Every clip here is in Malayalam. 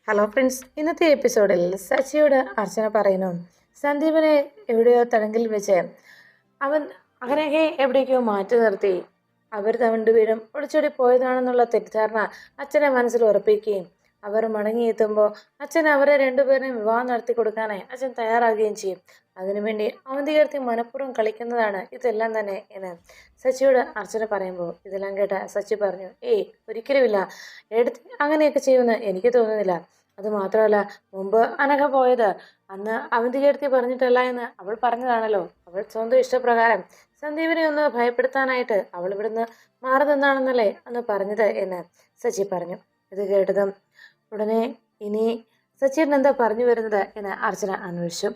ഹലോ ഫ്രണ്ട്സ്, ഇന്നത്തെ എപ്പിസോഡിൽ സച്ചിയോട് അർച്ചന പറയുന്നു സന്ദീപിനെ എവിടെയോ തടങ്കിൽ വെച്ച് അവൻ അവനെ എവിടേക്കോ മാറ്റി നിർത്തി അവർ രണ്ടുപേരും ഒളിച്ചോടി പോയതാണെന്നുള്ള തെറ്റിദ്ധാരണ അച്ഛനെ മനസ്സിൽ ഉറപ്പിക്കുകയും അവർ മടങ്ങിയെത്തുമ്പോൾ അച്ഛൻ അവരെ രണ്ടുപേരെയും വിവാഹം നടത്തി കൊടുക്കാനായി അച്ഛൻ തയ്യാറാകുകയും ചെയ്യും. അതിനുവേണ്ടി അവന്തികേർത്തി മനഃപൂർവ്വം കളിക്കുന്നതാണ് ഇതെല്ലാം തന്നെ എന്ന് സച്ചിയോട് അർച്ചന പറയുമ്പോൾ ഇതെല്ലാം കേട്ട സച്ചി പറഞ്ഞു, ഏയ് ഒരിക്കലുമില്ല, എടുത്ത് അങ്ങനെയൊക്കെ ചെയ്യുമെന്ന് എനിക്ക് തോന്നുന്നില്ല. അതുമാത്രമല്ല, മുമ്പ് അനഘ പോയത് അന്ന് അവന്തികേർത്തി പറഞ്ഞിട്ടല്ല എന്ന് അവൾ പറഞ്ഞതാണല്ലോ. അവൾ സ്വന്തം ഇഷ്ടപ്രകാരം സന്ദീപിനെ ഒന്ന് ഭയപ്പെടുത്താനായിട്ട് അവൾ ഇവിടുന്ന് മാറി നിന്നാണെന്നല്ലേ അന്ന് പറഞ്ഞത് എന്ന് സച്ചി പറഞ്ഞു. ഇത് കേട്ടതും ഉടനെ ഇനി സച്ചിൻ എന്താ പറഞ്ഞു വരുന്നത് എന്ന് അർച്ചന അന്വേഷിച്ചു.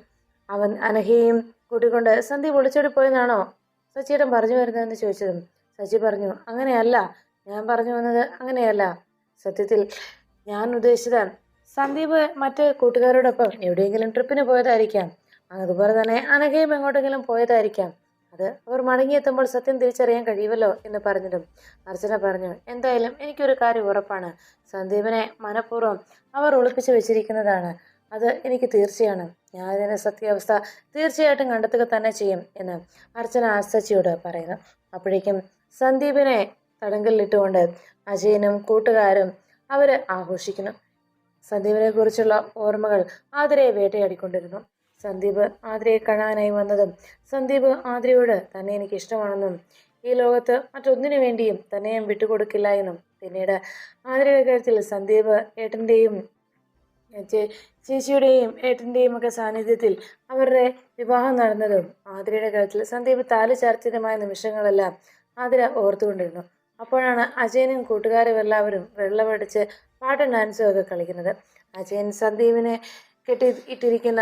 അവൻ അനഘയും കൂട്ടിക്കൊണ്ട് സന്ദീപ് ഒളിച്ചോടി പോയെന്നാണോ സച്ചിയുടെ പറഞ്ഞു വരുന്നതെന്ന് ചോദിച്ചതും സച്ചി പറഞ്ഞു, അങ്ങനെയല്ല, ഞാൻ പറഞ്ഞു വന്നത് അങ്ങനെയല്ല. സത്യത്തിൽ ഞാൻ ഉദ്ദേശിച്ചത് സന്ദീപ് മറ്റ് കൂട്ടുകാരോടൊപ്പം എവിടെയെങ്കിലും ട്രിപ്പിന് പോയതായിരിക്കാം. അതുപോലെ തന്നെ അനഘയും എങ്ങോട്ടെങ്കിലും പോയതായിരിക്കാം. അത് അവർ മടങ്ങിയെത്തുമ്പോൾ സത്യം തിരിച്ചറിയാൻ കഴിയുമല്ലോ എന്ന് പറഞ്ഞതും അർച്ചന പറഞ്ഞു, എന്തായാലും എനിക്കൊരു കാര്യം ഉറപ്പാണ്, സന്ദീപിനെ മനഃപൂർവ്വം അവർ ഒളിപ്പിച്ചു വെച്ചിരിക്കുന്നതാണ്. അത് എനിക്ക് തീർച്ചയാണ്. ഞാൻ ഇതിൻ്റെ സത്യാവസ്ഥ തീർച്ചയായിട്ടും കണ്ടെത്തുക തന്നെ ചെയ്യും എന്ന് അർച്ചന സച്ചിയോട് പറയുന്നു. അപ്പോഴേക്കും സന്ദീപിനെ തടങ്കലിട്ടുകൊണ്ട് അജയനും കൂട്ടുകാരും അവർ ആഘോഷിക്കുന്നു. സന്ദീപിനെ കുറിച്ചുള്ള ഓർമ്മകൾ ആതിരയെ വേട്ടയാടിക്കൊണ്ടിരുന്നു. സന്ദീപ് ആതിരയെ കാണാനായി വന്നതും സന്ദീപ് ആതിരയോട് തന്നെ എനിക്ക് ഇഷ്ടമാണെന്നും ഈ ലോകത്ത് മറ്റൊന്നിനു വേണ്ടിയും തന്നെ ഞാൻ വിട്ടുകൊടുക്കില്ല എന്നും പിന്നീട് ആതിരയുടെ കാര്യത്തിൽ സന്ദീപ് ഏട്ടൻ്റെയും ചേച്ചിയുടെയും ഏട്ടൻ്റെയും ഒക്കെ സാന്നിധ്യത്തിൽ അവരുടെ വിവാഹം നടന്നതും ആതിരയുടെ കാര്യത്തിൽ സന്ദീപ് താലി ചാർത്തിയതുമായ നിമിഷങ്ങളെല്ലാം ആതിര ഓർത്തുകൊണ്ടിരുന്നു. അപ്പോഴാണ് അജയനും കൂട്ടുകാരും എല്ലാവരും വെള്ളമടിച്ച് പാട്ടും ഡാൻസും ഒക്കെ കളിക്കുന്നത്. അജയൻ സന്ദീപിനെ ഇട്ടിരിക്കുന്ന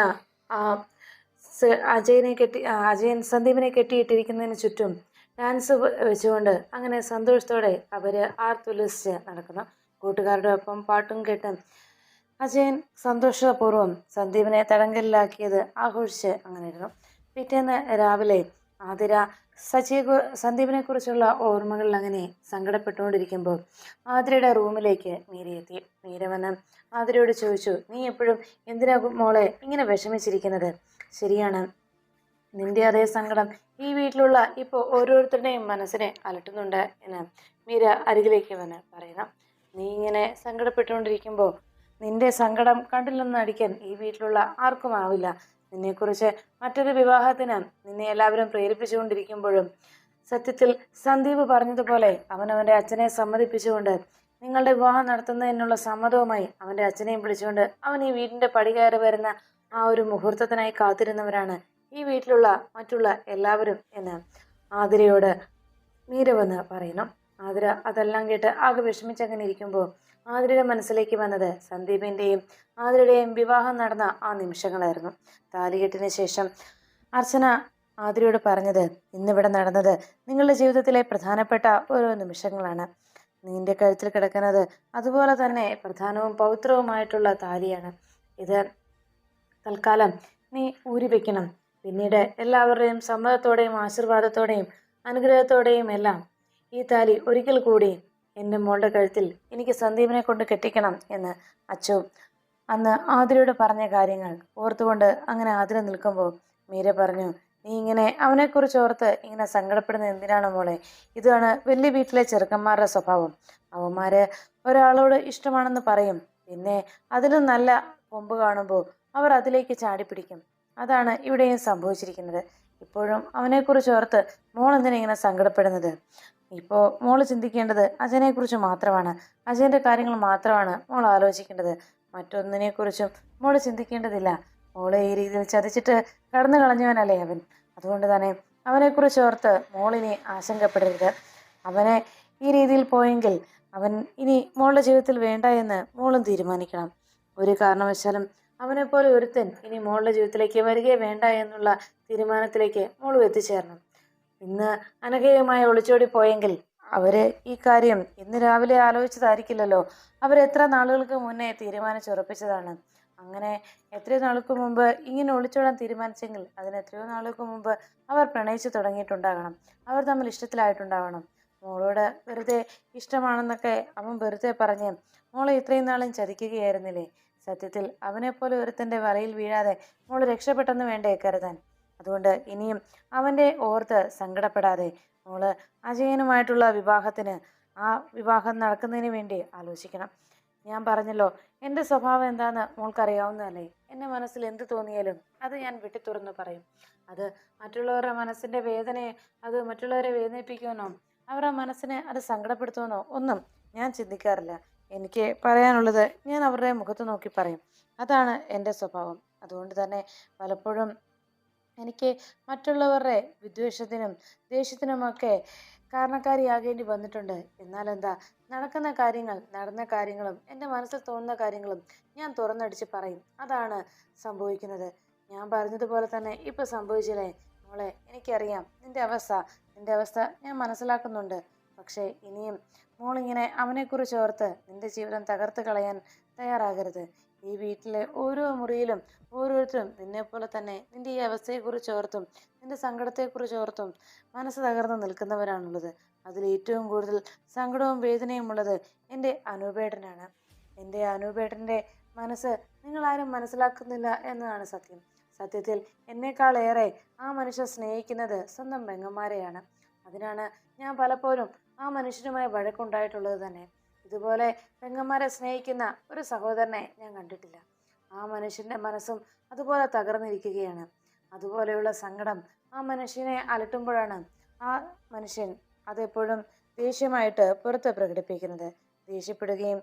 അജയൻ സന്ദീപിനെ കെട്ടിയിട്ടിരിക്കുന്നതിന് ചുറ്റും ഡാൻസ് വെച്ചുകൊണ്ട് അങ്ങനെ സന്തോഷത്തോടെ അവർ ആർത്തുല്ലസിച്ച് നടക്കുന്നു. കൂട്ടുകാരുടെ ഒപ്പം പാട്ടും കേട്ട് അജയൻ സന്തോഷപൂർവ്വം സന്ദീപിനെ തടങ്കലിലാക്കിയത് ആഘോഷിച്ച് അങ്ങനെ ഇരുന്നു. പിറ്റേന്ന് രാവിലെ ആതിര സന്ദീപിനെ കുറിച്ചുള്ള ഓർമ്മകളിൽ അങ്ങനെ സങ്കടപ്പെട്ടുകൊണ്ടിരിക്കുമ്പോൾ ആതിരയുടെ റൂമിലേക്ക് മീരയെത്തി. മീര വന്ന് ആതിരയോട് ചോദിച്ചു, നീ എപ്പോഴും എന്തിനാ മോളെ ഇങ്ങനെ വിഷമിച്ചിരിക്കുന്നത്? ശരിയാണ്, നിന്റെ അതേ സങ്കടം ഈ വീട്ടിലുള്ള ഇപ്പോൾ ഓരോരുത്തരുടെയും മനസ്സിനെ അലട്ടുന്നുണ്ട് എന്ന് മീര അരികിലേക്ക് വന്ന് പറയുന്നു. നീ ഇങ്ങനെ സങ്കടപ്പെട്ടുകൊണ്ടിരിക്കുമ്പോൾ നിന്റെ സങ്കടം കണ്ടില്ലെന്ന് നടിക്കാൻ ഈ വീട്ടിലുള്ള ആർക്കും ആവില്ല. നിന്നെക്കുറിച്ച് മറ്റൊരു വിവാഹത്തിന് നിന്നെ എല്ലാവരും പ്രേരിപ്പിച്ചുകൊണ്ടിരിക്കുമ്പോഴും സത്യത്തിൽ സന്ദീപ് പറഞ്ഞതുപോലെ അവനവൻ്റെ അച്ഛനെ സമ്മതിപ്പിച്ചുകൊണ്ട് നിങ്ങളുടെ വിവാഹം നടത്തുന്നതിനുള്ള സമ്മതവുമായി അവൻ്റെ അച്ഛനെയും വിളിച്ചുകൊണ്ട് അവൻ ഈ വീടിൻ്റെ പടി കയറി വരുന്ന ആ ഒരു മുഹൂർത്തത്തിനായി കാത്തിരുന്നവരാണ് ഈ വീട്ടിലുള്ള മറ്റുള്ള എല്ലാവരും എന്ന് ആതിരയോട് മീര വന്ന് പറയുന്നു. ആതിര അതെല്ലാം കേട്ട് ആകെ വിഷമിച്ചങ്ങനെ ഇരിക്കുമ്പോൾ ആതിരയുടെ മനസ്സിലേക്ക് വന്നത് സന്ദീപിൻ്റെയും ആതിരയുടെയും വിവാഹം നടന്ന ആ നിമിഷങ്ങളായിരുന്നു. താലികെട്ടിന് ശേഷം അർച്ചന ആതിരയോട് പറഞ്ഞത്, ഇന്നിവിടെ നടന്നത് നിങ്ങളുടെ ജീവിതത്തിലെ പ്രധാനപ്പെട്ട ഓരോ നിമിഷങ്ങളാണ്. നിന്റെ കഴുത്തിൽ കിടക്കുന്നത് അതുപോലെ തന്നെ പ്രധാനവും പവിത്രവുമായിട്ടുള്ള താലിയാണ്. ഇത് തൽക്കാലം നീ ഊരി വെക്കണം. പിന്നീട് എല്ലാവരുടെയും സമ്മതത്തോടെയും ആശീർവാദത്തോടെയും അനുഗ്രഹത്തോടെയും എല്ലാം ഈ താലി ഒരിക്കൽ കൂടി എൻ്റെ മോളുടെ കഴുത്തിൽ എനിക്ക് സന്ദീപിനെ കൊണ്ട് കെട്ടിക്കണം എന്ന് അച്ചു അന്ന് ആതിരയോട് പറഞ്ഞ കാര്യങ്ങൾ ഓർത്തുകൊണ്ട് അങ്ങനെ ആതിര നിൽക്കുമ്പോൾ മീര പറഞ്ഞു, നീ ഇങ്ങനെ അവനെക്കുറിച്ച് ഓർത്ത് ഇങ്ങനെ സങ്കടപ്പെടുന്നത് എന്തിനാണ് മോളെ? ഇതാണ് വലിയ വീട്ടിലെ ചെറുക്കന്മാരുടെ സ്വഭാവം. അവന്മാര് ഒരാളോട് ഇഷ്ടമാണെന്ന് പറയും, പിന്നെ അതിലും നല്ല കൊമ്പ് കാണുമ്പോൾ അവർ അതിലേക്ക് ചാടിപ്പിടിക്കും. അതാണ് ഇവിടെയും സംഭവിച്ചിരിക്കുന്നത്. ഇപ്പോഴും അവനെക്കുറിച്ച് ഓർത്ത് മോൾ എന്തിനാ ഇങ്ങനെ സങ്കടപ്പെടുന്നത്? ഇപ്പോൾ മോള് ചിന്തിക്കേണ്ടത് അജയനെക്കുറിച്ച് മാത്രമാണ്. അജയൻ്റെ കാര്യങ്ങൾ മാത്രമാണ് മോൾ ആലോചിക്കേണ്ടത്. മറ്റൊന്നിനെക്കുറിച്ചും മോള് ചിന്തിക്കേണ്ടതില്ല. മോളെ ഈ രീതിയിൽ ചതിച്ചിട്ട് കടന്നു കളഞ്ഞവനല്ലേ അവൻ. അതുകൊണ്ട് തന്നെ അവനെക്കുറിച്ച് ഓർത്ത് മോളിനെ ആശങ്കപ്പെടരുത്. അവനെ ഈ രീതിയിൽ പോയെങ്കിൽ അവൻ ഇനി മോളുടെ ജീവിതത്തിൽ വേണ്ട എന്ന് മോളും തീരുമാനിക്കണം. ഒരു കാരണവശാലും അവനെപ്പോലെ ഒരുത്തൻ ഇനി മോളുടെ ജീവിതത്തിലേക്ക് വരികയെ വേണ്ട എന്നുള്ള തീരുമാനത്തിലേക്ക് മോളും എത്തിച്ചേരണം. ഇന്ന് അനഘയുമായി ഒളിച്ചോടി പോയെങ്കിൽ അവര് ഈ കാര്യം ഇന്ന് രാവിലെ ആലോചിച്ചതായിരിക്കില്ലല്ലോ. അവരെത്ര നാളുകൾക്ക് മുന്നേ തീരുമാനിച്ചുറപ്പിച്ചതാണ്. അങ്ങനെ എത്രയോ നാൾക്ക് മുമ്പ് ഇങ്ങനെ ഒളിച്ചോടാൻ തീരുമാനിച്ചെങ്കിൽ അതിന് എത്രയോ നാൾക്ക് മുമ്പ് അവർ പ്രണയിച്ചു തുടങ്ങിയിട്ടുണ്ടാകണം. അവർ തമ്മിൽ ഇഷ്ടത്തിലായിട്ടുണ്ടാകണം. മോളോട് വെറുതെ ഇഷ്ടമാണെന്നൊക്കെ അവൻ വെറുതെ പറഞ്ഞ് മോളെ ഇത്രയും നാളും ചതിക്കുകയായിരുന്നില്ലേ? സത്യത്തിൽ അവനെപ്പോലെ ഒരുത്തൻ്റെ വലയിൽ വീഴാതെ മോള് രക്ഷപ്പെട്ടെന്ന് വേണ്ടേ കരുതാൻ? അതുകൊണ്ട് ഇനിയും അവൻ്റെ ഓർത്ത് സങ്കടപ്പെടാതെ മോള് അജയനുമായിട്ടുള്ള ആ വിവാഹം നടക്കുന്നതിന് വേണ്ടി ആലോചിക്കണം. ഞാൻ പറഞ്ഞല്ലോ, എൻ്റെ സ്വഭാവം എന്താണെന്ന് മോൾക്കറിയാവുന്നതല്ലേ? എൻ്റെ മനസ്സിൽ എന്ത് തോന്നിയാലും അത് ഞാൻ തുറന്നു പറയും. അത് മറ്റുള്ളവരുടെ മനസ്സിൻ്റെ വേദനയെ അത് മറ്റുള്ളവരെ വേദനിപ്പിക്കുമെന്നോ അവരുടെ മനസ്സിനെ അത് സങ്കടപ്പെടുത്തുമെന്നോ ഒന്നും ഞാൻ ചിന്തിക്കാറില്ല. എനിക്ക് പറയാനുള്ളത് ഞാൻ അവരുടെ മുഖത്ത് നോക്കി പറയും. അതാണ് എൻ്റെ സ്വഭാവം. അതുകൊണ്ട് തന്നെ പലപ്പോഴും എനിക്ക് മറ്റുള്ളവരുടെ വിദ്വേഷത്തിനും ദേഷ്യത്തിനുമൊക്കെ കാരണക്കാരിയാകേണ്ടി വന്നിട്ടുണ്ട്. എന്നാൽ എന്താ, നടന്ന കാര്യങ്ങളും എൻ്റെ മനസ്സിൽ തോന്നുന്ന കാര്യങ്ങളും ഞാൻ തുറന്നടിച്ച് പറയും. അതാണ് സംഭവിക്കുന്നത്. ഞാൻ പറഞ്ഞതുപോലെ തന്നെ ഇപ്പം സംഭവിച്ചില്ലേ മോളെ? എനിക്കറിയാം നിന്റെ അവസ്ഥ ഞാൻ മനസ്സിലാക്കുന്നുണ്ട്. പക്ഷേ ഇനിയും മോളിങ്ങനെ അവനെക്കുറിച്ച് ഓർത്ത് നിന്റെ ജീവിതം തകർത്ത് കളയാൻ തയ്യാറാകരുത്. ഈ വീട്ടിലെ ഓരോ മുറിയിലും ഓരോരുത്തരും നിന്നെപ്പോലെ തന്നെ നിന്റെ ഈ അവസ്ഥയെക്കുറിച്ച് ഓർത്തും നിന്റെ സങ്കടത്തെക്കുറിച്ച് ഓർത്തും മനസ്സ് തകർന്ന് നിൽക്കുന്നവരാണുള്ളത്. അതിൽ ഏറ്റവും കൂടുതൽ സങ്കടവും വേദനയും ഉള്ളത് എൻ്റെ അനൂപേട്ടനാണ്. എൻ്റെ അനൂപേട്ടൻ്റെ മനസ്സ് നിങ്ങളാരും മനസ്സിലാക്കുന്നില്ല എന്നതാണ് സത്യം. സത്യത്തിൽ എന്നെക്കാളേറെ ആ മനുഷ്യൻ സ്നേഹിക്കുന്നത് സ്വന്തം പെങ്ങന്മാരെയാണ്. അതിനാണ് ഞാൻ പലപ്പോഴും ആ മനുഷ്യനുമായി വഴക്കുണ്ടായിട്ടുള്ളത് തന്നെ. ഇതുപോലെ പെങ്ങന്മാരെ സ്നേഹിക്കുന്ന ഒരു സഹോദരനെ ഞാൻ കണ്ടിട്ടില്ല. ആ മനുഷ്യൻ്റെ മനസ്സും അതുപോലെ തകർന്നിരിക്കുകയാണ്. അതുപോലെയുള്ള സങ്കടം ആ മനുഷ്യനെ അലട്ടുമ്പോഴാണ് ആ മനുഷ്യൻ അതെപ്പോഴും ദേഷ്യമായിട്ട് പുറത്ത് പ്രകടിപ്പിക്കുന്നത്. ദേഷ്യപ്പെടുകയും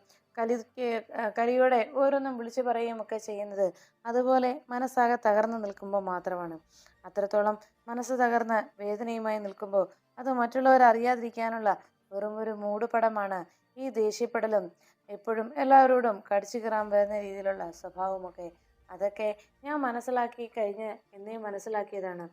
കലിയോടെ ഓരോന്നും വിളിച്ചു പറയുകയും ഒക്കെ ചെയ്യുന്നത് അതുപോലെ മനസ്സാകെ തകർന്നു നിൽക്കുമ്പോൾ മാത്രമാണ്. അത്രത്തോളം മനസ്സ് തകർന്ന് വേദനയുമായി നിൽക്കുമ്പോൾ അത് മറ്റുള്ളവർ അറിയാതിരിക്കാനുള്ള വെറും ഒരു മൂടുപടമാണ് ഈ ദേഷ്യപ്പെടലും എപ്പോഴും എല്ലാവരോടും കടിച്ചു കയറാൻ വരുന്ന രീതിയിലുള്ള സ്വഭാവമൊക്കെ. അതൊക്കെ ഞാൻ എന്നേ മനസ്സിലാക്കിയതാണ്.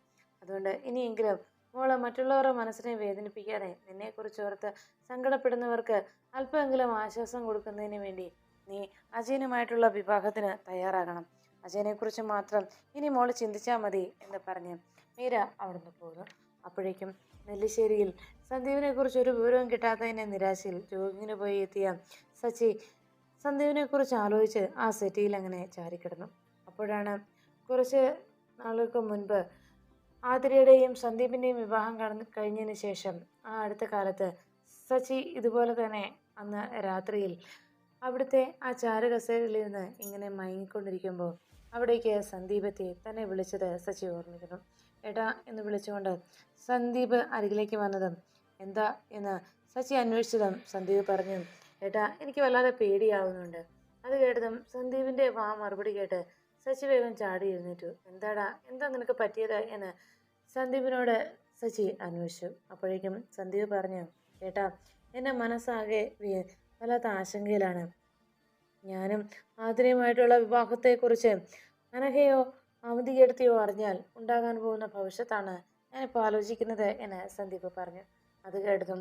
അതുകൊണ്ട് ഇനിയെങ്കിലും മോള് മറ്റുള്ളവരുടെ മനസ്സിനെ വേദനിപ്പിക്കാതെ നിന്നെക്കുറിച്ച് ഓർത്ത് സങ്കടപ്പെടുന്നവർക്ക് അല്പമെങ്കിലും ആശ്വാസം കൊടുക്കുന്നതിന് വേണ്ടി നീ അജയനുമായിട്ടുള്ള വിവാഹത്തിന് തയ്യാറാകണം. അജയനെക്കുറിച്ച് മാത്രം ഇനി മോള് ചിന്തിച്ചാൽ മതി എന്ന് പറഞ്ഞ് മീര അവിടുന്ന് പോകുന്നു. അപ്പോഴേക്കും നെല്ലിശ്ശേരിയിൽ സന്ദീപിനെക്കുറിച്ച് ഒരു വിവരവും കിട്ടാത്തതിൻ്റെ നിരാശയിൽ ജോഗിങ്ങിന് പോയി എത്തിയ സച്ചി സന്ദീപിനെക്കുറിച്ച് ആലോചിച്ച് ആ സെറ്റിയിൽ അങ്ങനെ ചാരിക്കിടന്നു. അപ്പോഴാണ് കുറച്ച് നാളുകൾക്ക് മുൻപ് ആതിരയുടെയും സന്ദീപിൻ്റെയും വിവാഹം കഴിഞ്ഞതിന് ശേഷം ആ അടുത്ത കാലത്ത് സച്ചി ഇതുപോലെ തന്നെ അന്ന് രാത്രിയിൽ അവിടുത്തെ ആ ചാരുകസേരയിലിരുന്ന് ഇങ്ങനെ മയങ്ങിക്കൊണ്ടിരിക്കുമ്പോൾ അവിടേക്ക് സന്ദീപത്തെ തന്നെ വിളിച്ചത് സച്ചി ഓർമ്മിക്കുന്നു. എടാ എന്ന് വിളിച്ചുകൊണ്ട് സന്ദീപ് അരികിലേക്ക് വന്നതും എന്താ എന്ന് സച്ചി അന്വേഷിച്ചതും സന്ദീപ് പറഞ്ഞു, ഏട്ടാ എനിക്ക് വല്ലാതെ പേടിയാവുന്നുണ്ട്. അത് കേട്ടതും സന്ദീപിൻ്റെ മറുപടി കേട്ട് സച്ചി വേഗം ചാടി എഴുന്നേറ്റു. എന്താ നിനക്ക് പറ്റിയത് എന്ന് സന്ദീപിനോട് സച്ചി അന്വേഷിച്ചു. അപ്പോഴേക്കും സന്ദീപ് പറഞ്ഞു, ഏട്ടാ എൻ്റെ മനസ്സാകെ വല്ലാത്ത ആശങ്കയിലാണ്. ഞാനും ആതിരയുമായിട്ടുള്ള വിവാഹത്തെക്കുറിച്ച് അനഘയോ അവധിയെടുത്തിയോ അറിഞ്ഞാൽ ഉണ്ടാകാൻ പോകുന്ന ഭവിഷ്യത്താണ് ഞാനിപ്പോൾ ആലോചിക്കുന്നത് എന്ന് സന്ദീപ് പറഞ്ഞു. അത് കേട്ടതും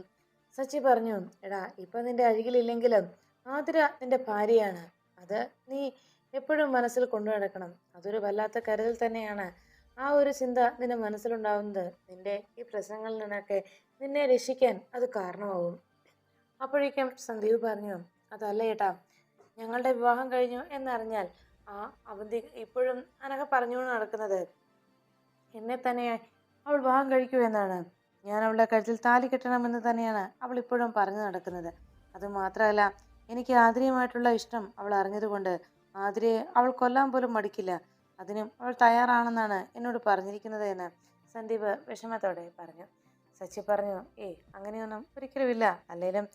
സച്ചി പറഞ്ഞു, എടാ ഇപ്പം നിന്റെ അരികിലില്ലെങ്കിലും ആതിര നിന്റെ ഭാര്യയാണ്. അത് നീ എപ്പോഴും മനസ്സിൽ കൊണ്ടു നടക്കണം. അതൊരു വല്ലാത്ത കരുതൽ തന്നെയാണ്. ആ ഒരു ചിന്ത നിന്റെ മനസ്സിലുണ്ടാവുന്നത് നിന്റെ ഈ പ്രശ്നങ്ങളിൽ നിന്നൊക്കെ നിന്നെ രക്ഷിക്കാൻ അത് കാരണമാവും. അപ്പോഴേക്കും സന്ദീപ് പറഞ്ഞു, അതല്ല ഏട്ടാ, ഞങ്ങളുടെ വിവാഹം കഴിഞ്ഞു എന്നറിഞ്ഞാൽ ആ അവധി ഇപ്പോഴും അനഘ പറഞ്ഞുകൊണ്ട് നടക്കുന്നത് എന്നെ തന്നെ അവൾ വിവാഹം കഴിക്കൂ എന്നാണ്. ഞാൻ അവളുടെ കഴുത്തിൽ താലി കെട്ടണമെന്ന് തന്നെയാണ് അവൾ ഇപ്പോഴും പറഞ്ഞു നടക്കുന്നത്. അതുമാത്രമല്ല, എനിക്ക് ആതിരയുമായിട്ടുള്ള ഇഷ്ടം അവൾ അറിഞ്ഞതുകൊണ്ട് ആതിരയെ അവൾ കൊല്ലാൻ പോലും മടിക്കില്ല. അതിനും അവൾ തയ്യാറാണെന്നാണ് എന്നോട് പറഞ്ഞിരിക്കുന്നത് എന്ന് സന്ദീപ് വിഷമത്തോടെ പറഞ്ഞു. സച്ചി പറഞ്ഞു, അങ്ങനെയൊന്നും ഒരിക്കലുമില്ല. അല്ലെങ്കിലും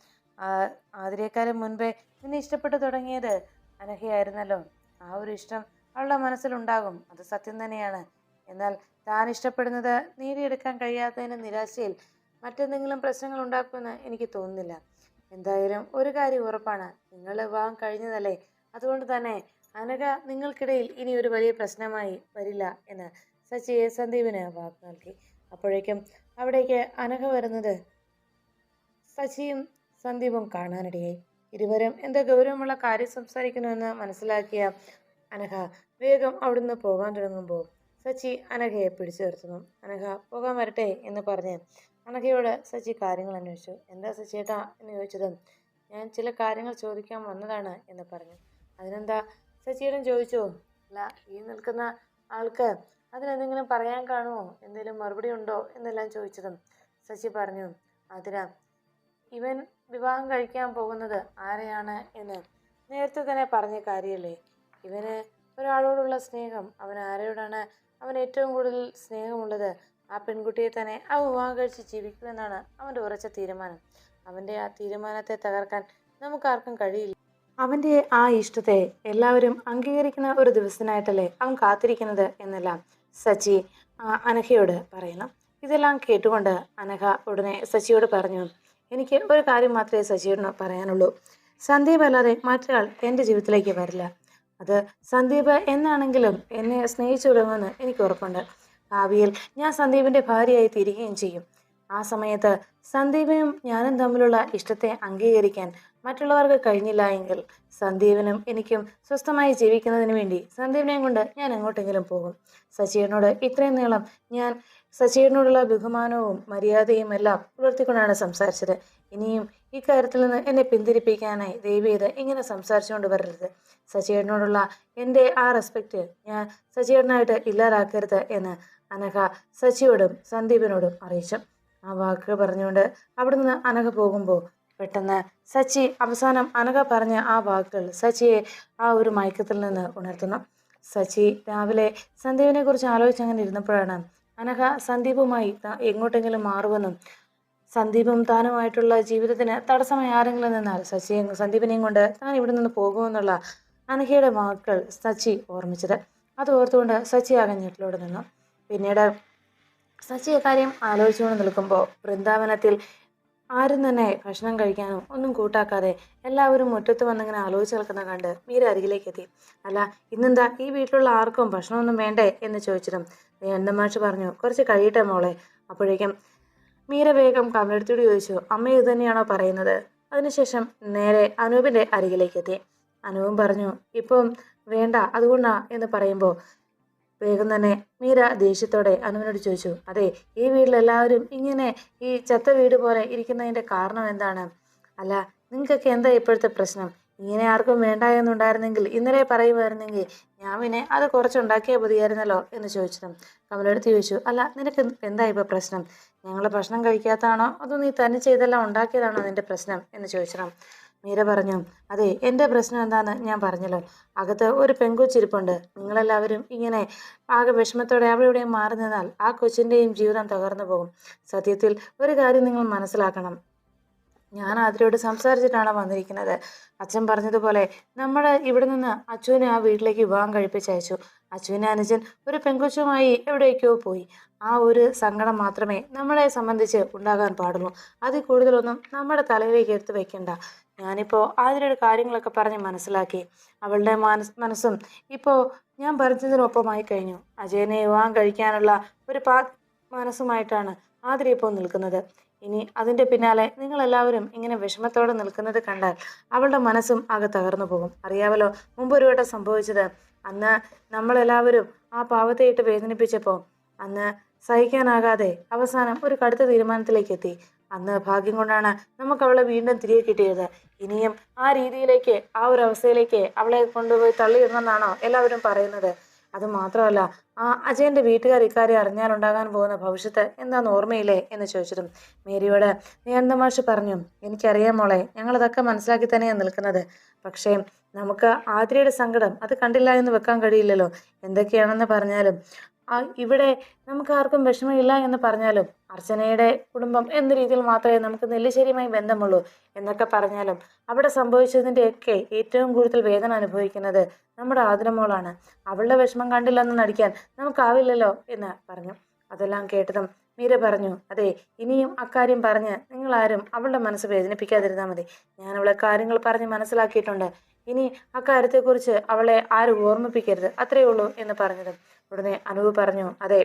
ആതിരയെക്കാളും മുൻപേ നിന്നെ ഇഷ്ടപ്പെട്ടു തുടങ്ങിയത് അനഘയായിരുന്നല്ലോ. ആ ഒരു ഇഷ്ടം അവളുടെ മനസ്സിലുണ്ടാകും, അത് സത്യം തന്നെയാണ്. എന്നാൽ താൻ ഇഷ്ടപ്പെടുന്നത് നേടിയെടുക്കാൻ കഴിയാത്തതിന് നിരാശയിൽ മറ്റെന്തെങ്കിലും പ്രശ്നങ്ങൾ ഉണ്ടാക്കുമെന്ന് എനിക്ക് തോന്നുന്നില്ല. എന്തായാലും ഒരു കാര്യം ഉറപ്പാണ്, നിങ്ങളുടെ വിവാഹം കഴിഞ്ഞതല്ലേ. അതുകൊണ്ട് തന്നെ അനഘ നിങ്ങൾക്കിടയിൽ ഇനി ഒരു വലിയ പ്രശ്നമായി വരില്ല എന്ന് സച്ചിയെ സന്ദീപിന് വാക്ക് നൽകി. അപ്പോഴേക്കും അവിടേക്ക് അനഘ വരുന്നത് സച്ചിയും സന്ദീപും കാണാനിടയായി. ഇരുവരും എന്തോ ഗൗരവമുള്ള കാര്യം സംസാരിക്കുന്നുവെന്ന് മനസ്സിലാക്കിയ അനഘ വേഗം അവിടുന്ന് പോകാൻ തുടങ്ങുമ്പോൾ സച്ചി അനഘയെ പിടിച്ചു നിർത്തുന്നു. അനഘ പോകാൻ വരട്ടെ എന്ന് പറഞ്ഞ് അനഘയോട് സച്ചി കാര്യങ്ങൾ അന്വേഷിച്ചു. എന്താ സച്ചിയേട്ടാ എന്ന് ചോദിച്ചതും ഞാൻ ചില കാര്യങ്ങൾ ചോദിക്കാൻ വന്നതാണ് എന്ന് പറഞ്ഞു. അതിനെന്താ സച്ചിയേട്ടൻ ചോദിച്ചോ? അല്ല, ഈ നിൽക്കുന്ന ആൾക്ക് അതിനെന്തെങ്കിലും പറയാൻ കാണുമോ, എന്തെങ്കിലും മറുപടി ഉണ്ടോ എന്നെല്ലാം ചോദിച്ചതും ശശി പറഞ്ഞു, അതിര, ഇവൻ വിവാഹം കഴിക്കാൻ പോകുന്നത് ആരെയാണ് എന്ന് നേരത്തെ തന്നെ പറഞ്ഞ കാര്യമല്ലേ. ഇവന് ഒരാളോടുള്ള സ്നേഹം, അവൻ ആരോടാണ് അവൻ ഏറ്റവും കൂടുതൽ സ്നേഹമുള്ളത്, ആ പെൺകുട്ടിയെ തന്നെ ആ വിവാഹം കഴിച്ച് ജീവിക്കുമെന്നാണ് അവൻ്റെ ഉറച്ച തീരുമാനം. അവൻ്റെ ആ തീരുമാനത്തെ തകർക്കാൻ നമുക്കാർക്കും കഴിയില്ല. അവൻ്റെ ആ ഇഷ്ടത്തെ എല്ലാവരും അംഗീകരിക്കുന്ന ഒരു ദിവസത്തിനായിട്ടല്ലേ അവൻ കാത്തിരിക്കുന്നത് എന്നെല്ലാം സച്ചി അനഘയോട് പറയുന്നു. ഇതെല്ലാം കേട്ടുകൊണ്ട് അനഘ ഉടനെ സച്ചിയോട് പറഞ്ഞു, എനിക്ക് ഒരു കാര്യം മാത്രമേ സച്ചിയോട് പറയാനുള്ളൂ. സന്ദീപ് അല്ലാതെ മറ്റൊരാൾ എൻ്റെ ജീവിതത്തിലേക്ക് വരില്ല. അത് സന്ദീപ് എന്നാണെങ്കിലും എന്നെ സ്നേഹിച്ചു തുടങ്ങുമെന്ന് എനിക്ക് ഉറപ്പുണ്ട്. ഭാവിയിൽ ഞാൻ സന്ദീപിൻ്റെ ഭാര്യയായി തീരുകയും ചെയ്യും. ആ സമയത്ത് സന്ദീപിനും ഞാനും തമ്മിലുള്ള ഇഷ്ടത്തെ അംഗീകരിക്കാൻ മറ്റുള്ളവർക്ക് കഴിഞ്ഞില്ല എങ്കിൽ സന്ദീപിനും എനിക്കും സ്വസ്ഥമായി ജീവിക്കുന്നതിന് വേണ്ടി സന്ദീപിനെയും കൊണ്ട് ഞാൻ എങ്ങോട്ടെങ്കിലും പോകും. സച്ചിയേട്ടനോട് ഇത്രയും നീളം ഞാൻ സച്ചിയേട്ടനോടുള്ള ബഹുമാനവും മര്യാദയും എല്ലാം പുലർത്തിക്കൊണ്ടാണ് സംസാരിച്ചത്. ഇനിയും ഇക്കാര്യത്തിൽ നിന്ന് എന്നെ പിന്തിരിപ്പിക്കാനായി ദയവേത് ഇങ്ങനെ സംസാരിച്ചുകൊണ്ട് വരരുത്. സച്ചിയേട്ടനോടുള്ള എൻ്റെ ആ റെസ്പെക്റ്റ് ഞാൻ സച്ചിയേട്ടനായിട്ട് ഇല്ലാതാക്കരുത് എന്ന് അനഘ സച്ചിയോടും സന്ദീപിനോടും അറിയിച്ചു. ആ വാക്ക് പറഞ്ഞുകൊണ്ട് അവിടെ നിന്ന് അനഘ പോകുമ്പോൾ പെട്ടെന്ന് സച്ചി അവസാനം അനഘ പറഞ്ഞ ആ വാക്കുകൾ സച്ചിയെ ആ ഒരു മയക്കത്തിൽ നിന്ന് ഉണർത്തുന്നു. സച്ചി രാവിലെ സന്ദീപിനെ കുറിച്ച് ആലോചിച്ചങ്ങനെ ഇരുന്നപ്പോഴാണ് അനഘ സന്ദീപുമായി എങ്ങോട്ടെങ്കിലും മാറുമെന്നും സന്ദീപും താനുമായിട്ടുള്ള ജീവിതത്തിന് തടസ്സമായി ആരെങ്കിലും നിന്നാൽ സന്ദീപിനെയും കൊണ്ട് താൻ ഇവിടെ നിന്ന് പോകുമെന്നുള്ള അനഘയുടെ വാക്കുകൾ സച്ചി ഓർമ്മിച്ചത്. അത് ഓർത്തുകൊണ്ട് സച്ചി ആകെ ഞെട്ടിലോട് നിന്നു. പിന്നീട് സച്ചി കാര്യം ആലോചിച്ചുകൊണ്ട് നിൽക്കുമ്പോൾ വൃന്ദാവനത്തിൽ ആരും തന്നെ ഭക്ഷണം കഴിക്കാനും ഒന്നും കൂട്ടാക്കാതെ എല്ലാവരും മുറ്റത്ത് വന്നിങ്ങനെ ആലോചിച്ച് നിൽക്കുന്ന കണ്ട് മീര അരികിലേക്ക് എത്തി. അല്ല, ഇന്നെന്താ ഈ വീട്ടിലുള്ള ആർക്കും ഭക്ഷണമൊന്നും വേണ്ടേ എന്ന് ചോദിച്ചതും മാഷ് പറഞ്ഞു, കുറച്ച് കഴിയട്ടെ മോളെ. അപ്പോഴേക്കും മീര വേഗം കമലെടുത്തോട് ചോദിച്ചു, അമ്മ ഇത് തന്നെയാണോ പറയുന്നത്? അതിനുശേഷം നേരെ അനൂപിൻ്റെ അരികിലേക്ക് എത്തി. അനൂപും പറഞ്ഞു, ഇപ്പം വേണ്ട അതുകൊണ്ടാ എന്ന് പറയുമ്പോൾ വേഗം തന്നെ മീര ദേഷ്യത്തോടെ അനുവിനോട് ചോദിച്ചു, അതെ, ഈ വീട്ടിലെല്ലാവരും ഇങ്ങനെ ഈ ചത്ത വീട് പോലെ ഇരിക്കുന്നതിൻ്റെ കാരണം എന്താണ്? അല്ല, നിങ്ങൾക്കൊക്കെ എന്താ ഇപ്പോഴത്തെ പ്രശ്നം? ഇങ്ങനെ ആർക്കും വേണ്ട എന്നുണ്ടായിരുന്നെങ്കിൽ ഇന്നലെ പറയുമായിരുന്നെങ്കിൽ ഞാൻ പിന്നെ അത് കുറച്ചുണ്ടാക്കിയാൽ മതിയായിരുന്നല്ലോ എന്ന് ചോദിച്ചതും കമലെടുത്ത് ചോദിച്ചു, അല്ല, നിനക്ക് എന്താ ഇപ്പോൾ പ്രശ്നം? ഞങ്ങൾ ഭക്ഷണം കഴിക്കാത്തതാണോ അതോ നീ തന്നെ ചെയ്തെല്ലാം ഉണ്ടാക്കിയതാണോ നിൻ്റെ പ്രശ്നം എന്ന് ചോദിച്ചതും മീര പറഞ്ഞു, അതെ, എൻ്റെ പ്രശ്നം എന്താണെന്ന് ഞാൻ പറഞ്ഞല്ലോ. അകത്ത് ഒരു പെൺകൊച്ചിരിപ്പുണ്ട്. നിങ്ങളെല്ലാവരും ഇങ്ങനെ ആകെ വിഷമത്തോടെ അവിടെ ഇവിടെയും മാറി നിന്നാൽ ആ കൊച്ചിൻ്റെയും ജീവിതം തകർന്നു പോകും. സത്യത്തിൽ ഒരു കാര്യം നിങ്ങൾ മനസ്സിലാക്കണം. ഞാൻ ആതിരയോട് സംസാരിച്ചിട്ടാണ് വന്നിരിക്കുന്നത്. അച്ഛൻ പറഞ്ഞതുപോലെ നമ്മൾ ഇവിടെ നിന്ന് അച്ചുവിനെ ആ വീട്ടിലേക്ക് വിവാഹം കഴിപ്പിച്ചയച്ചു. അച്ചുവിനെ അനുജൻ ഒരു പെൺകൊച്ചുമായി എവിടേക്കോ പോയി. ആ ഒരു സങ്കടം മാത്രമേ നമ്മളെ സംബന്ധിച്ച് ഉണ്ടാകാൻ പാടുള്ളൂ. അതിൽ കൂടുതലൊന്നും നമ്മുടെ തലയിലേക്ക് എടുത്ത് വെക്കണ്ട. ഞാനിപ്പോൾ ആതിരയുടെ കാര്യങ്ങളൊക്കെ പറഞ്ഞ് മനസ്സിലാക്കി. അവളുടെ മനസ്സും ഇപ്പോൾ ഞാൻ പറഞ്ഞതിനൊപ്പമായി കഴിഞ്ഞു. അജയനെ വിവാഹം കഴിക്കാനുള്ള ഒരു മനസ്സുമായിട്ടാണ് ആതിര ഇപ്പോൾ നിൽക്കുന്നത്. ഇനി അതിൻ്റെ പിന്നാലെ നിങ്ങളെല്ലാവരും ഇങ്ങനെ വിഷമത്തോടെ നിൽക്കുന്നത് കണ്ടാൽ അവളുടെ മനസ്സും ആകെ തകർന്നു പോകും. അറിയാമല്ലോ മുമ്പ് ഒരു വട്ടം സംഭവിച്ചത്. അന്ന് നമ്മളെല്ലാവരും ആ പാവത്തെ ഇട്ട് വേദനിപ്പിച്ചപ്പോൾ അന്ന് സഹിക്കാനാകാതെ അവസാനം ഒരു കടുത്ത തീരുമാനത്തിലേക്ക് എത്തി. അന്ന് ഭാഗ്യം കൊണ്ടാണ് നമുക്ക് അവളെ വീണ്ടും തിരികെ കിട്ടിയത്. ഇനിയും ആ രീതിയിലേക്ക്, ആ ഒരു അവസ്ഥയിലേക്ക് അവളെ കൊണ്ടുപോയി തള്ളിയിടണമെന്നാണോ എല്ലാവരും പറയുന്നത്? അതുമാത്രമല്ല, ആ അജയൻ്റെ വീട്ടുകാർ ഇക്കാര്യം അറിഞ്ഞാലുണ്ടാകാൻ പോകുന്ന ഭവിഷ്യത്ത് എന്താണെന്ന് ഓർമ്മയില്ലേ എന്ന് ചോദിച്ചതും മേരിയോട് മാഷ് പറഞ്ഞു, എനിക്കറിയാം മോളെ, ഞങ്ങളതൊക്കെ മനസ്സിലാക്കി തന്നെയാണ് നിൽക്കുന്നത്. പക്ഷേ നമുക്ക് ആതിരയുടെ സങ്കടം അത് കണ്ടില്ല എന്ന് വെക്കാൻ കഴിയില്ലല്ലോ. എന്തൊക്കെയാണെന്ന് പറഞ്ഞാലും ഇവിടെ നമുക്ക് ആർക്കും വിഷമമില്ല എന്ന് പറഞ്ഞാലും അർച്ചനയുടെ കുടുംബം എന്ന രീതിയിൽ മാത്രമേ നമുക്ക് നെല്ലിശ്ശേരിയുമായി ബന്ധമുള്ളൂ എന്നൊക്കെ പറഞ്ഞാലും അവിടെ സംഭവിച്ചതിൻ്റെയൊക്കെ ഏറ്റവും കൂടുതൽ വേദന അനുഭവിക്കുന്നത് നമ്മുടെ ആതിരമോളാണ്. അവളുടെ വിഷമം കണ്ടില്ലെന്ന് നടിക്കാൻ നമുക്കാവില്ലല്ലോ എന്ന് പറഞ്ഞു. അതെല്ലാം കേട്ടതും മീര പറഞ്ഞു, അതെ, ഇനിയും അക്കാര്യം പറഞ്ഞ് നിങ്ങളാരും അവളുടെ മനസ്സ് വേദനിപ്പിക്കാതിരുന്നാൽ മതി. ഞാൻ അവളെ കാര്യങ്ങൾ പറഞ്ഞ് മനസ്സിലാക്കിയിട്ടുണ്ട്. ഇനി അക്കാര്യത്തെക്കുറിച്ച് അവളെ ആരും ഓർമ്മിപ്പിക്കരുത്, അത്രയേ ഉള്ളൂ എന്ന് പറഞ്ഞതും ഉടനെ അനൂപ് പറഞ്ഞു, അതെ,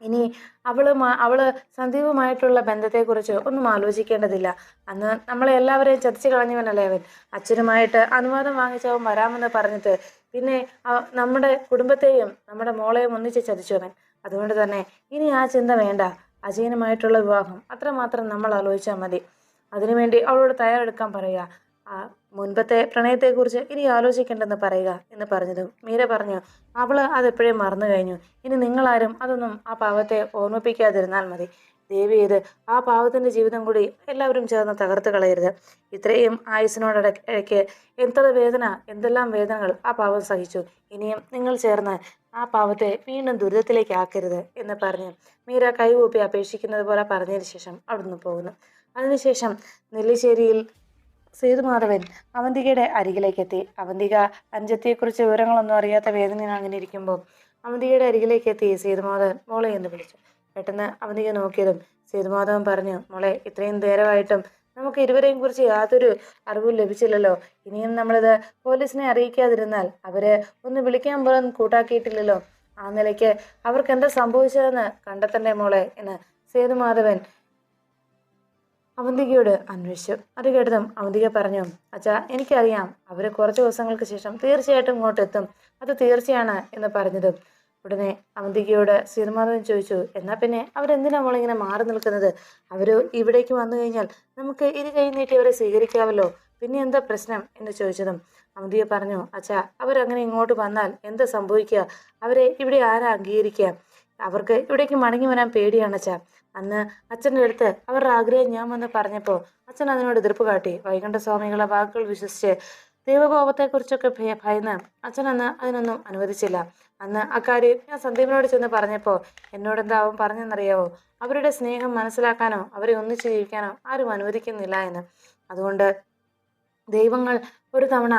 ഇനി അവള് സന്ദീപുമായിട്ടുള്ള ബന്ധത്തെക്കുറിച്ച് ഒന്നും ആലോചിക്കേണ്ടതില്ല. അന്ന് നമ്മളെ എല്ലാവരെയും ചതിച്ചു കളഞ്ഞവനല്ലേ അവൻ. അച്ഛനുമായിട്ട് അനുവാദം വാങ്ങിച്ചവൻ വരാമെന്ന് പറഞ്ഞിട്ട് പിന്നെ നമ്മുടെ കുടുംബത്തെയും നമ്മുടെ മോളെയും ഒന്നിച്ച് ചതിച്ചവൻ. അതുകൊണ്ട് തന്നെ ഇനി ആ ചിന്ത വേണ്ട. അജയനുമായിട്ടുള്ള വിവാഹം അത്രമാത്രം നമ്മൾ ആലോചിച്ചാൽ മതി. അതിനുവേണ്ടി അവളോട് തയ്യാറെടുക്കാൻ പറയുക. ആ മുൻപത്തെ പ്രണയത്തെക്കുറിച്ച് ഇനി ആലോചിക്കേണ്ടെന്ന് പറയുക എന്ന് പറഞ്ഞതും മീര പറഞ്ഞു, അവള് അതെപ്പോഴും മറന്നു കഴിഞ്ഞു. ഇനി നിങ്ങളാരും അതൊന്നും ആ പാവത്തെ ഓർമ്മിപ്പിക്കാതിരുന്നാൽ മതി. ദേവി ചെയ്ത് ആ പാവത്തിന്റെ ജീവിതം കൂടി എല്ലാവരും ചേർന്ന് തകർത്ത് കളയരുത്. ഇത്രയും ആയുസിനോടിടയ്ക്ക് എന്തെല്ലാം വേദനകൾ ആ പാവം സഹിച്ചു. ഇനിയും നിങ്ങൾ ചേർന്ന് ആ പാവത്തെ വീണ്ടും ദുരിതത്തിലേക്ക് ആക്കരുത് എന്ന് പറഞ്ഞ് മീര കൈകൂപ്പി അപേക്ഷിക്കുന്നത് പോലെ പറഞ്ഞതിന് ശേഷം അവിടുന്ന് പോകുന്നു. അതിനുശേഷം നെല്ലിശ്ശേരിയിൽ സേതുമാധവൻ അവന്തികയുടെ അരികിലേക്കെത്തി. അവന്തിക അനുജത്തിയെക്കുറിച്ച് വിവരങ്ങളൊന്നും അറിയാത്ത വേദനയിൽ അങ്ങനെ ഇരിക്കുമ്പോൾ അവന്തികയുടെ അരികിലേക്കെത്തി സേതുമാധവൻ മോളെ എന്ന് വിളിച്ചു. പെട്ടെന്ന് അവന്തിക നോക്കിയതും സേതുമാധവൻ പറഞ്ഞു, മോളെ, ഇത്രയും നേരമായിട്ടും നമുക്ക് ഇരുവരെയും കുറിച്ച് യാതൊരു അറിവും ലഭിച്ചില്ലല്ലോ. ഇനിയും നമ്മളിത് പോലീസിനെ അറിയിക്കാതിരുന്നാൽ അവര് ഒന്ന് വിളിക്കാൻ പോലും കൂട്ടാക്കിയിട്ടില്ലല്ലോ. ആ നിലയ്ക്ക് അവർക്ക് എന്താ സംഭവിച്ചതെന്ന് കണ്ടെത്തണ്ടേ മോളെ എന്ന് സേതുമാധവൻ അവന്തികയോട് അന്വേഷിച്ചു. അത് കേട്ടതും അവന്തിക പറഞ്ഞു, അച്ഛാ, എനിക്കറിയാം അവര് കുറച്ച് ദിവസങ്ങൾക്ക് ശേഷം തീർച്ചയായിട്ടും ഇങ്ങോട്ടെത്തും, അത് തീർച്ചയാണ് എന്ന് പറഞ്ഞതും ഉടനെ അവന്തികയോട് സീതമാധവൻ ചോദിച്ചു, എന്നാൽ പിന്നെ അവരെന്തിനാ മോളിങ്ങനെ മാറി നിൽക്കുന്നത്? അവര് ഇവിടേക്ക് വന്നു കഴിഞ്ഞാൽ നമുക്ക് ഇരു കൈ നീട്ടി അവരെ സ്വീകരിക്കാമല്ലോ, പിന്നെ എന്താ പ്രശ്നം എന്ന് ചോദിച്ചതും അവന്തിക പറഞ്ഞു, അച്ഛാ, അവരങ്ങനെ ഇങ്ങോട്ട് വന്നാൽ എന്താ സംഭവിക്കുക? അവരെ ഇവിടെ ആരാ അംഗീകരിക്കുക? അവർക്ക് ഇവിടേക്ക് മടങ്ങി വരാൻ പേടിയാണ് അച്ഛാ. അന്ന് അച്ഛൻ്റെ അടുത്ത് അവരുടെ ആഗ്രഹം ഞാൻ വന്ന് പറഞ്ഞപ്പോൾ അച്ഛൻ അതിനോട് എതിർപ്പ് കാട്ടി. വൈകുണ്ഠസ്വാമികളുടെ വാക്കുകൾ വിശ്വസിച്ച് ദൈവകോപത്തെക്കുറിച്ചൊക്കെ ഭയന്ന് അച്ഛൻ അന്ന് അതിനൊന്നും അനുവദിച്ചില്ല. അന്ന് അക്കാര്യം ഞാൻ സന്ദീപിനോട് ചെന്ന് പറഞ്ഞപ്പോൾ എന്നോടെന്താ അവൻ പറഞ്ഞെന്നറിയാവോ? അവരുടെ സ്നേഹം മനസ്സിലാക്കാനോ അവരെ ഒന്നിച്ച് ജീവിക്കാനോ ആരും അനുവദിക്കുന്നില്ല എന്ന്. അതുകൊണ്ട് ദൈവങ്ങൾ ഒരു തവണ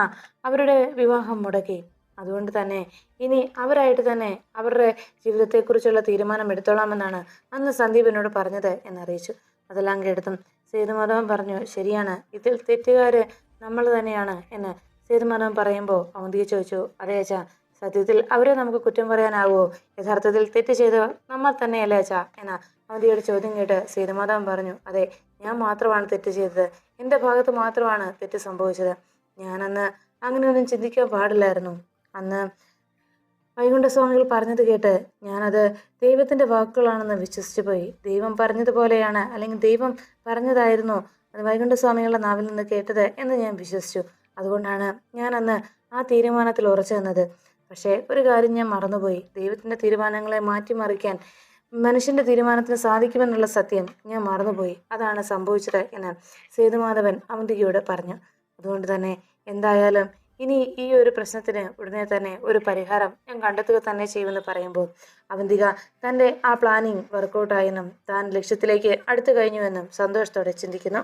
അവരുടെ വിവാഹം മുടക്കി. അതുകൊണ്ട് തന്നെ ഇനി അവരായിട്ട് തന്നെ അവരുടെ ജീവിതത്തെക്കുറിച്ചുള്ള തീരുമാനം എടുത്തോളാമെന്നാണ് അന്ന് സന്ദീപ് എന്നോട് പറഞ്ഞത് എന്നറിയിച്ചു. അതെല്ലാം കേട്ടതും സേതുമാധവൻ പറഞ്ഞു, ശരിയാണ്, ഇതിൽ തെറ്റുകാര് നമ്മൾ തന്നെയാണ് എന്ന് സേതുമാധവൻ പറയുമ്പോൾ അവന്തിക ചോദിച്ചു, അതെ അച്ഛാ, സത്യത്തിൽ അവരെ നമുക്ക് കുറ്റം പറയാനാവുമോ? യഥാർത്ഥത്തിൽ തെറ്റ് ചെയ്തവർ നമ്മൾ തന്നെയല്ലേ അച്ഛാ എന്ന അവന്തികയുടെ ചോദ്യം കേട്ട് സേതുമാധവൻ പറഞ്ഞു, അതെ, ഞാൻ മാത്രമാണ് തെറ്റ് ചെയ്തത്, എൻ്റെ ഭാഗത്ത് മാത്രമാണ് തെറ്റ് സംഭവിച്ചത്. ഞാനന്ന് അങ്ങനെയൊന്നും ചിന്തിക്കാൻ പാടില്ലായിരുന്നു. അന്ന് വൈകുണ്ഠസ്വാമികൾ പറഞ്ഞത് കേട്ട് ഞാനത് ദൈവത്തിൻ്റെ വാക്കുകളാണെന്ന് വിശ്വസിച്ചു പോയി. ദൈവം പറഞ്ഞതുപോലെയാണ്, അല്ലെങ്കിൽ ദൈവം പറഞ്ഞതായിരുന്നു അത് വൈകുണ്ഠസ്വാമികളുടെ നാവിൽ നിന്ന് കേട്ടത് എന്ന് ഞാൻ വിശ്വസിച്ചു. അതുകൊണ്ടാണ് ഞാൻ അന്ന് ആ തീരുമാനത്തിൽ ഉറച്ചു നിന്നത്. പക്ഷേ ഒരു കാര്യം ഞാൻ മറന്നുപോയി. ദൈവത്തിൻ്റെ തീരുമാനങ്ങളെ മാറ്റിമറിക്കാൻ മനുഷ്യൻ്റെ തീരുമാനത്തിന് സാധിക്കുമെന്നുള്ള സത്യം ഞാൻ മറന്നുപോയി. അതാണ് സംഭവിച്ചത് എന്ന് സേതുമാധവൻ അവന്തികയോട് പറഞ്ഞു. അതുകൊണ്ട് തന്നെ എന്തായാലും ഇനി ഈ ഒരു പ്രശ്നത്തിന് ഉടനെ തന്നെ ഒരു പരിഹാരം ഞാൻ കണ്ടെത്തുക തന്നെ ചെയ്യുമെന്ന് പറയുമ്പോൾ അവന്തിക തൻ്റെ ആ പ്ലാനിങ് വർക്കൗട്ടായെന്നും താൻ ലക്ഷ്യത്തിലേക്ക് അടുത്തു കഴിഞ്ഞുവെന്നും സന്തോഷത്തോടെ ചിന്തിക്കുന്നു.